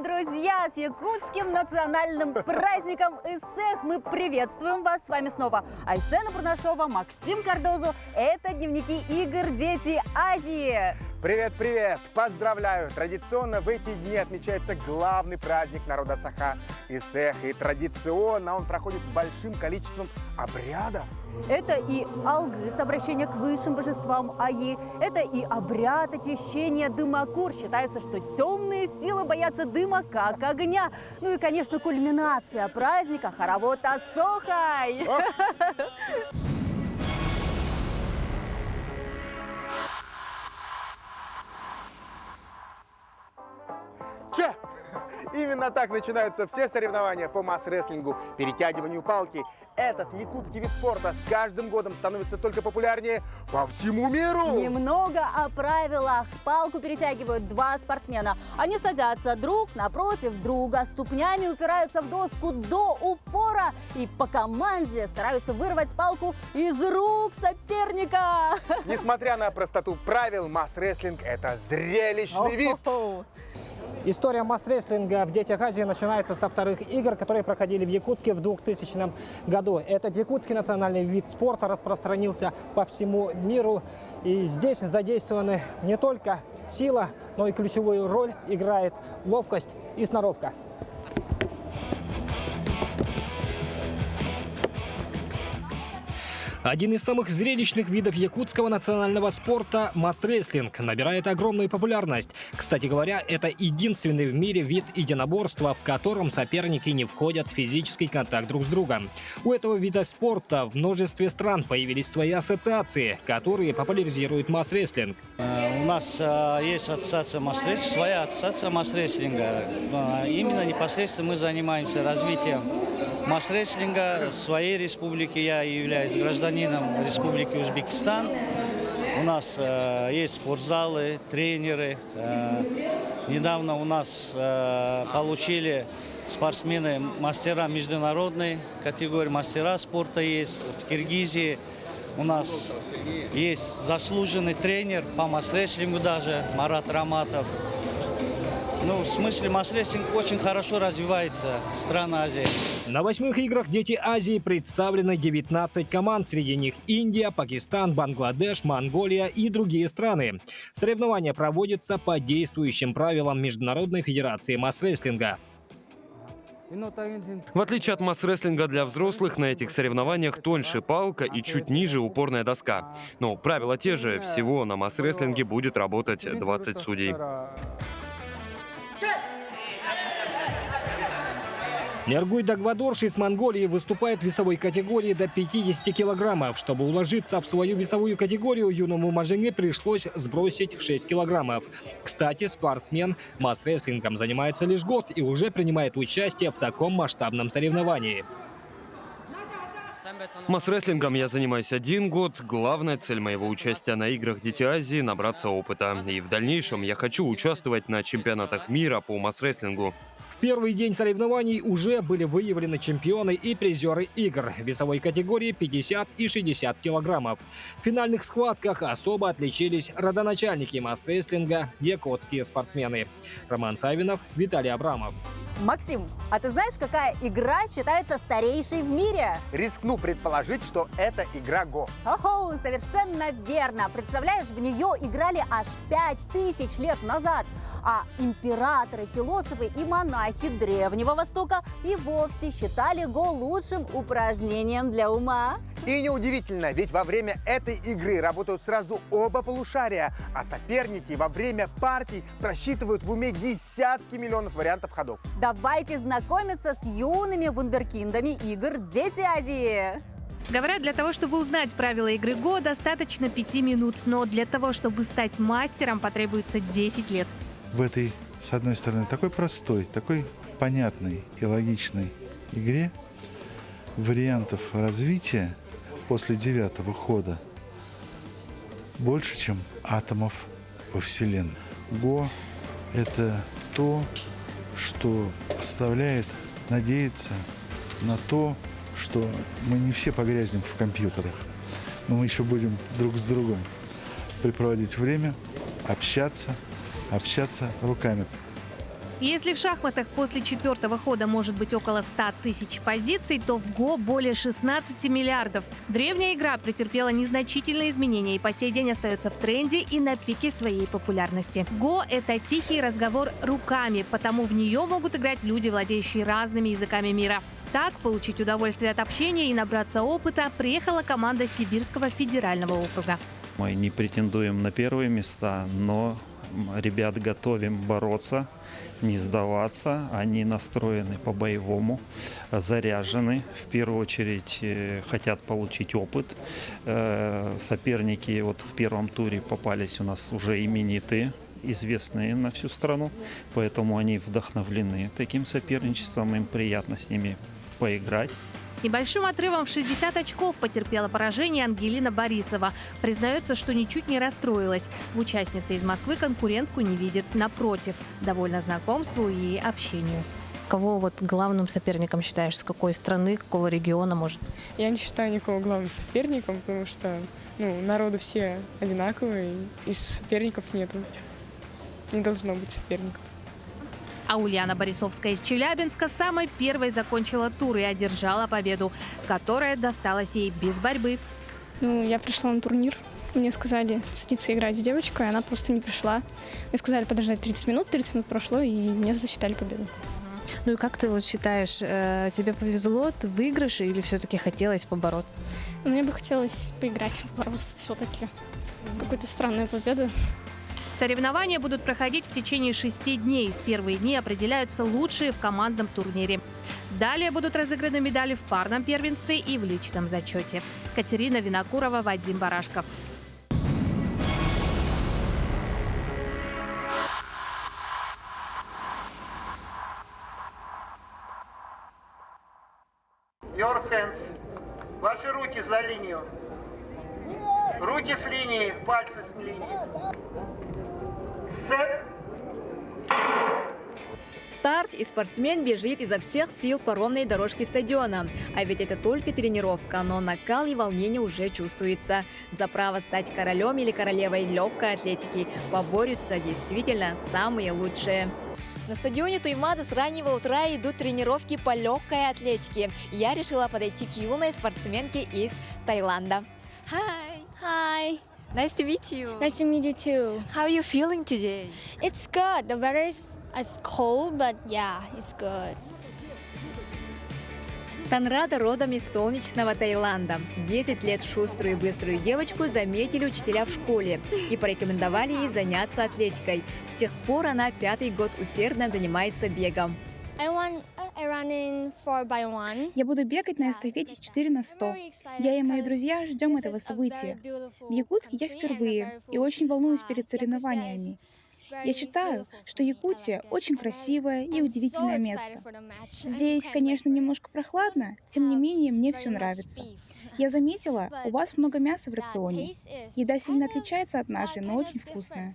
Друзья, с якутским национальным праздником Исэх мы приветствуем вас. С вами снова Айсена Бурнашова, Максим Кардозу. Это дневники игр «Дети Азии». Привет, привет! Поздравляю! Традиционно в эти дни отмечается главный праздник народа Саха – Исэх. И традиционно он проходит с большим количеством обрядов. Это и алгыс, обращение к высшим божествам Аи. Это и обряд очищения дымокур. Считается, что темные силы боятся дыма, как огня. Ну и, конечно, кульминация праздника – хоровод Асохай. Че? Именно так начинаются все соревнования по масс-рестлингу, перетягиванию палки. Этот якутский вид спорта с каждым годом становится только популярнее по всему миру. Немного о правилах. Палку перетягивают два спортсмена. Они садятся друг напротив друга, ступнями упираются в доску до упора и по команде стараются вырвать палку из рук соперника. Несмотря на простоту правил, масс-рестлинг – это зрелищный вид. История масс-рестлинга в «Детях Азии» начинается со вторых игр, которые проходили в Якутске в 2000 году. Этот якутский национальный вид спорта распространился по всему миру. И здесь задействованы не только сила, но и ключевую роль играет ловкость и сноровка. Один из самых зрелищных видов якутского национального спорта – масс-рестлинг, набирает огромную популярность. Кстати говоря, это единственный в мире вид единоборства, в котором соперники не входят в физический контакт друг с другом. У этого вида спорта в множестве стран появились свои ассоциации, которые популяризируют масс-рестлинг. У нас есть ассоциация масс-рестлинга, своя ассоциация масс-рестлинга. Именно непосредственно мы занимаемся развитием масс-рестлинга в своей республике. Я являюсь гражданином Республики Узбекистан. У нас есть спортзалы, тренеры. Недавно у нас получили спортсмены мастера международной категории, мастера спорта есть. В Киргизии у нас есть заслуженный тренер по масс-рестлингу даже, Марат Раматов. Ну, в смысле, масс-рестлинг очень хорошо развивается в странах Азии. На 8-х играх «Дети Азии» представлены 19 команд. Среди них Индия, Пакистан, Бангладеш, Монголия и другие страны. Соревнования проводятся по действующим правилам Международной федерации масс-рестлинга. В отличие от масс-рестлинга для взрослых, на этих соревнованиях тоньше палка и чуть ниже упорная доска. Но правила те же. Всего на масс-рестлинге будет работать 20 судей. Нергуй Дагвадорш из Монголии выступает в весовой категории до 50 килограммов. Чтобы уложиться в свою весовую категорию, юному Мажине пришлось сбросить 6 килограммов. Кстати, спортсмен масс-рестлингом занимается лишь год и уже принимает участие в таком масштабном соревновании. Масс-рестлингом я занимаюсь 1 год. Главная цель моего участия на играх «Дети Азии» — набраться опыта. И в дальнейшем я хочу участвовать на чемпионатах мира по масс-рестлингу. В первый день соревнований уже были выявлены чемпионы и призеры игр в весовой категории 50 и 60 килограммов. В финальных схватках особо отличились родоначальники масс-рестлинга – якутские спортсмены. Роман Савинов, Виталий Абрамов. Максим, а ты знаешь, какая игра считается старейшей в мире? Рискну предположить, что это игра Го. Охо, совершенно верно. Представляешь, в нее играли аж 5000 лет назад. А императоры, философы и монахи Древнего Востока и вовсе считали Го лучшим упражнением для ума. И неудивительно, ведь во время этой игры работают сразу оба полушария, а соперники во время партий просчитывают в уме десятки миллионов вариантов ходов. Давайте знакомиться с юными вундеркиндами игр «Дети Азии». Говорят, для того, чтобы узнать правила игры Го, достаточно 5 минут, но для того, чтобы стать мастером, потребуется 10 лет. В этой, с одной стороны, такой простой, такой понятной и логичной игре вариантов развития после 9-го хода больше, чем атомов во Вселенной. Го – это то, что заставляет надеяться на то, что мы не все погрязнем в компьютерах, но мы еще будем друг с другом препроводить время, общаться, общаться руками. Если в шахматах после 4-го хода может быть около 100 тысяч позиций, то в ГО более 16 миллиардов. Древняя игра претерпела незначительные изменения и по сей день остается в тренде и на пике своей популярности. ГО – это тихий разговор руками, потому в нее могут играть люди, владеющие разными языками мира. Так, получить удовольствие от общения и набраться опыта приехала команда Сибирского федерального округа. Мы не претендуем на первые места, но ребят готовим бороться, не сдаваться. Они настроены по-боевому, заряжены. В первую очередь хотят получить опыт. Соперники вот в первом туре попались у нас уже именитые, известные на всю страну. Поэтому они вдохновлены таким соперничеством. Им приятно с ними поиграть. С небольшим отрывом в 60 очков потерпела поражение Ангелина Борисова. Признается, что ничуть не расстроилась. В участнице из Москвы конкурентку не видит. Напротив, довольна знакомству и общению. Кого вот главным соперником считаешь? С какой страны, какого региона, может? Я не считаю никого главным соперником, потому что народы все одинаковые, и соперников нету. Не должно быть соперников. А Ульяна Борисовская из Челябинска самой первой закончила тур и одержала победу, которая досталась ей без борьбы. Я пришла на турнир. Мне сказали садиться играть с девочкой, она просто не пришла. Мне сказали подождать 30 минут прошло, и мне засчитали победу. Ну и как ты вот считаешь, тебе повезло, ты в выигрыше или все-таки хотелось побороться? Мне бы хотелось поиграть, побороться все-таки. Какую-то странную победу. Соревнования будут проходить в течение 6 дней. В первые дни определяются лучшие в командном турнире. Далее будут разыграны медали в парном первенстве и в личном зачете. Катерина Винокурова, Вадим Барашков. Your hands. Ваши руки за линию. Руки с линии, пальцы с линии. Старт, и спортсмен бежит изо всех сил по ровной дорожке стадиона. А ведь это только тренировка, но накал и волнение уже чувствуется. За право стать королем или королевой легкой атлетики поборются действительно самые лучшие. На стадионе Туймада с раннего утра идут тренировки по легкой атлетике. Я решила подойти к юной спортсменке из Таиланда. Hi. Hi. Nice to meet you. Nice to meet you too. How are you feeling today? It's good. The weather is cold, but yeah, it's good. Танрада родом из солнечного Таиланда. 10 лет шуструю и быструю девочку заметили учителя в школе и порекомендовали ей заняться атлетикой. С тех пор она 5-й год усердно занимается бегом. Я буду бегать на эстафете 4 на 100. Я и мои друзья ждем этого события. В Якутске я впервые и очень волнуюсь перед соревнованиями. Я считаю, что Якутия очень красивое и удивительное место. Здесь, конечно, немножко прохладно, тем не менее, мне все нравится. Я заметила, у вас много мяса в рационе. Еда сильно отличается от нашей, но очень вкусная.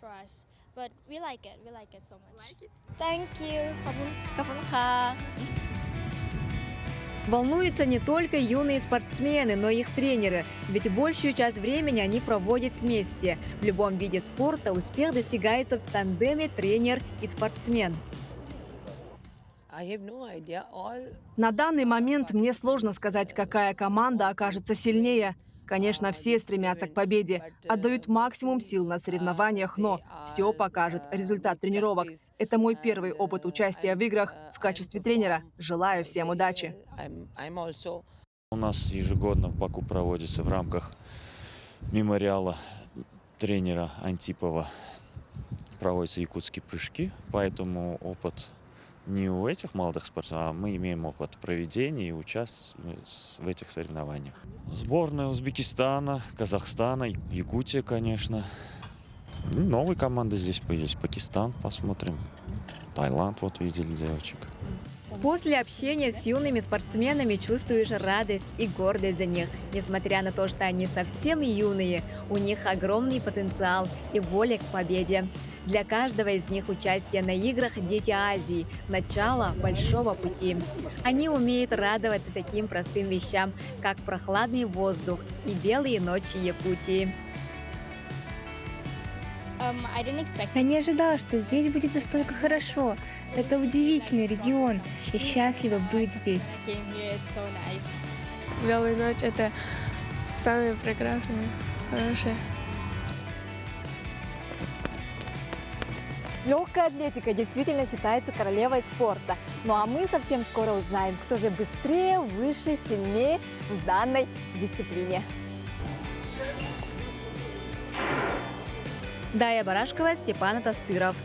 Волнуются не только юные спортсмены, но и их тренеры, ведь большую часть времени они проводят вместе. В любом виде спорта успех достигается в тандеме тренер и спортсмен. На данный момент мне сложно сказать, какая команда окажется сильнее. Конечно, все стремятся к победе, отдают максимум сил на соревнованиях, но все покажет результат тренировок. Это мой первый опыт участия в играх в качестве тренера. Желаю всем удачи. У нас ежегодно в Баку проводится в рамках мемориала тренера Антипова проводятся якутские прыжки, поэтому опыт не у этих молодых спортсменов, а мы имеем опыт проведения и участия в этих соревнованиях. Сборная Узбекистана, Казахстана, Якутия, конечно. Новые команды здесь есть. Пакистан посмотрим. Таиланд, вот видели девочек. После общения с юными спортсменами чувствуешь радость и гордость за них. Несмотря на то, что они совсем юные, у них огромный потенциал и воля к победе. Для каждого из них участие на играх «Дети Азии» – начало большого пути. Они умеют радоваться таким простым вещам, как прохладный воздух и белые ночи Якутии. Я не ожидала, что здесь будет настолько хорошо. Это удивительный регион. Я счастлива быть здесь. Белая ночь — это самое прекрасное, хорошее. Легкая атлетика действительно считается королевой спорта. Ну а мы совсем скоро узнаем, кто же быстрее, выше, сильнее в данной дисциплине. Дая Барашкова, Степан Атастыров.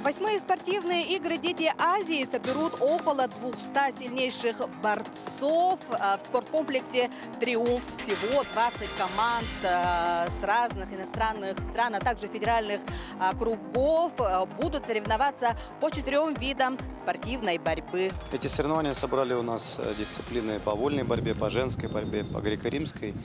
Восьмые спортивные игры «Дети Азии» соберут около 200 сильнейших борцов в спорткомплексе «Триумф». Всего 20 команд с разных иностранных стран, а также федеральных округов будут соревноваться по 4 видам спортивной борьбы. Эти соревнования собрали у нас дисциплины по вольной борьбе, по женской борьбе, по греко-римской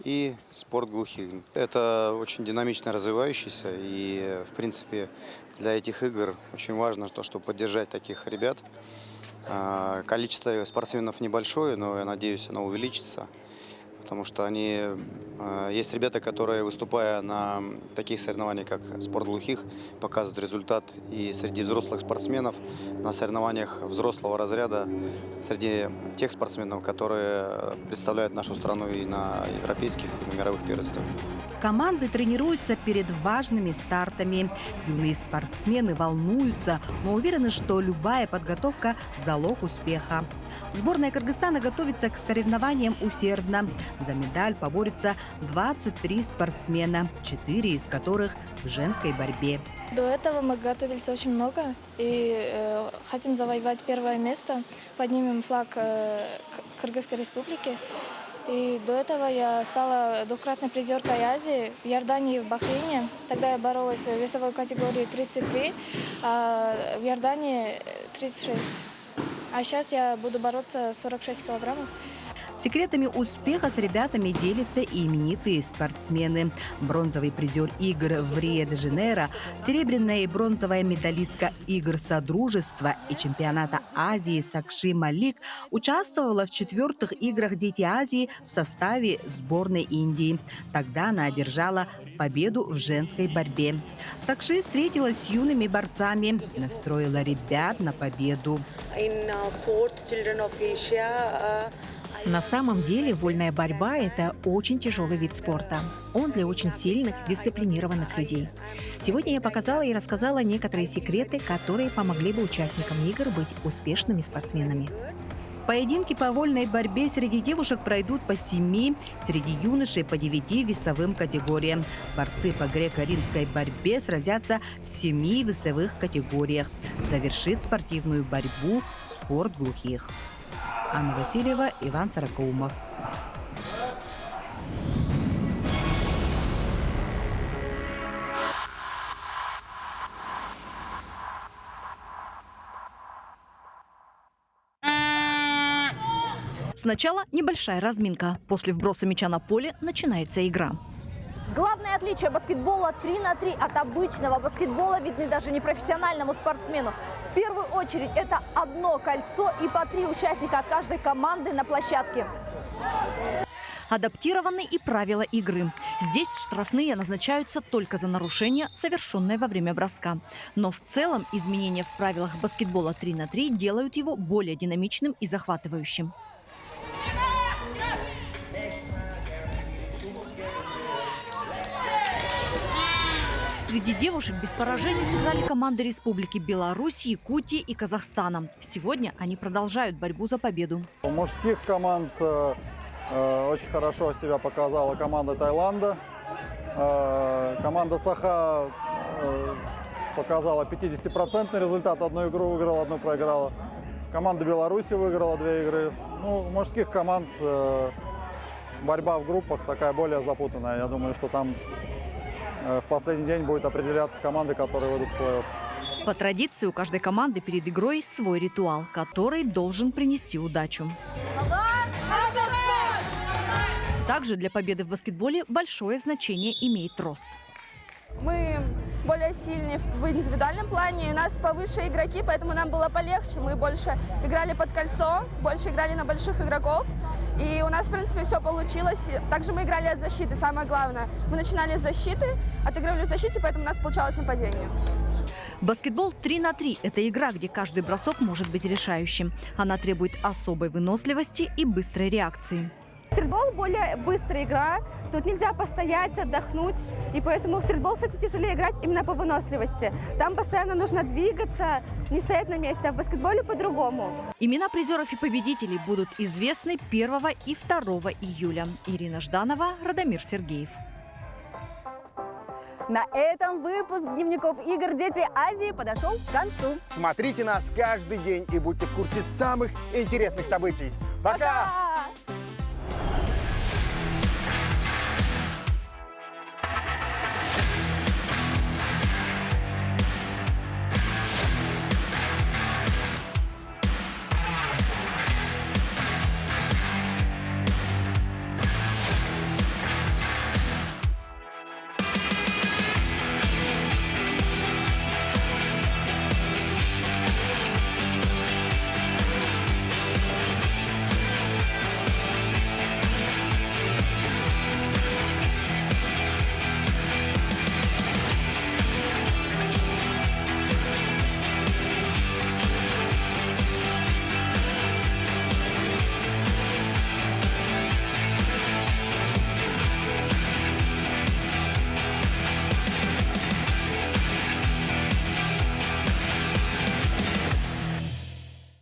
и спорт глухих. Это очень динамично развивающийся, и, в принципе, для этих игр очень важно, чтобы поддержать таких ребят. Количество спортсменов небольшое, но я надеюсь, оно увеличится, потому что есть ребята, которые, выступая на таких соревнованиях, как спорт глухих, показывают результат и среди взрослых спортсменов, на соревнованиях взрослого разряда, среди тех спортсменов, которые представляют нашу страну и на европейских, и на мировых первенствах. Команды тренируются перед важными стартами. Юные спортсмены волнуются, но уверены, что любая подготовка – залог успеха. Сборная Кыргызстана готовится к соревнованиям усердно. За медаль поборются 23 спортсмена, 4 из которых в женской борьбе. До этого мы готовились очень много и хотим завоевать первое место. Поднимем флаг Кыргызской республики. И до этого я стала двукратной призеркой Азии в Иордании и в Бахрейне. Тогда я боролась в весовой категории 33, а в Иордании 36. А сейчас я буду бороться 46 килограммов. Секретами успеха с ребятами делятся и именитые спортсмены. Бронзовый призер игр в Рио-де-Жанейро, серебряная и бронзовая медалистка игр Содружества и чемпионата Азии Сакши Малик участвовала в 4-х играх «Дети Азии» в составе сборной Индии. Тогда она одержала победу в женской борьбе. Сакши встретилась с юными борцами, настроила ребят на победу. На самом деле вольная борьба – это очень тяжелый вид спорта. Он для очень сильных, дисциплинированных людей. Сегодня я показала и рассказала некоторые секреты, которые помогли бы участникам игр быть успешными спортсменами. Поединки по вольной борьбе среди девушек пройдут по 7, среди юношей по 9 весовым категориям. Борцы по греко-римской борьбе сразятся в 7 весовых категориях. Завершит спортивную борьбу спорт глухих. Анна Васильева, Иван Саракоумов. Сначала небольшая разминка. После вброса мяча на поле начинается игра. Главное отличие баскетбола 3 на 3 от обычного баскетбола видны даже непрофессиональному спортсмену. В первую очередь это одно кольцо и по 3 участника от каждой команды на площадке. Адаптированы и правила игры. Здесь штрафные назначаются только за нарушение, совершенное во время броска. Но в целом изменения в правилах баскетбола 3 на 3 делают его более динамичным и захватывающим. Среди девушек без поражений сыграли команды Республики Беларусь, Якутии и Казахстана. Сегодня они продолжают борьбу за победу. У мужских команд очень хорошо себя показала команда Таиланда. Команда Саха показала 50% результат. Одну игру выиграла, одну проиграла. Команда Беларуси выиграла 2 игры. Ну, у мужских команд борьба в группах такая более запутанная. Я думаю, что там в последний день будет определяться команды, которые выйдут в плей-офф. По традиции у каждой команды перед игрой свой ритуал, который должен принести удачу. Также для победы в баскетболе большое значение имеет рост. Мы более сильные в индивидуальном плане. И у нас повыше игроки, поэтому нам было полегче. Мы больше играли под кольцо, больше играли на больших игроков. И у нас, в принципе, все получилось. Также мы играли от защиты, самое главное. Мы начинали с защиты, отыгрывали в защите, поэтому у нас получалось нападение. Баскетбол 3 на 3 – это игра, где каждый бросок может быть решающим. Она требует особой выносливости и быстрой реакции. Стритбол более быстрая игра, тут нельзя постоять, отдохнуть, и поэтому в стритбол, кстати, тяжелее играть именно по выносливости. Там постоянно нужно двигаться, не стоять на месте, а в баскетболе по-другому. Имена призеров и победителей будут известны 1 и 2 июля. Ирина Жданова, Радомир Сергеев. На этом выпуск дневников игр «Дети Азии» подошел к концу. Смотрите нас каждый день и будьте в курсе самых интересных событий. Пока!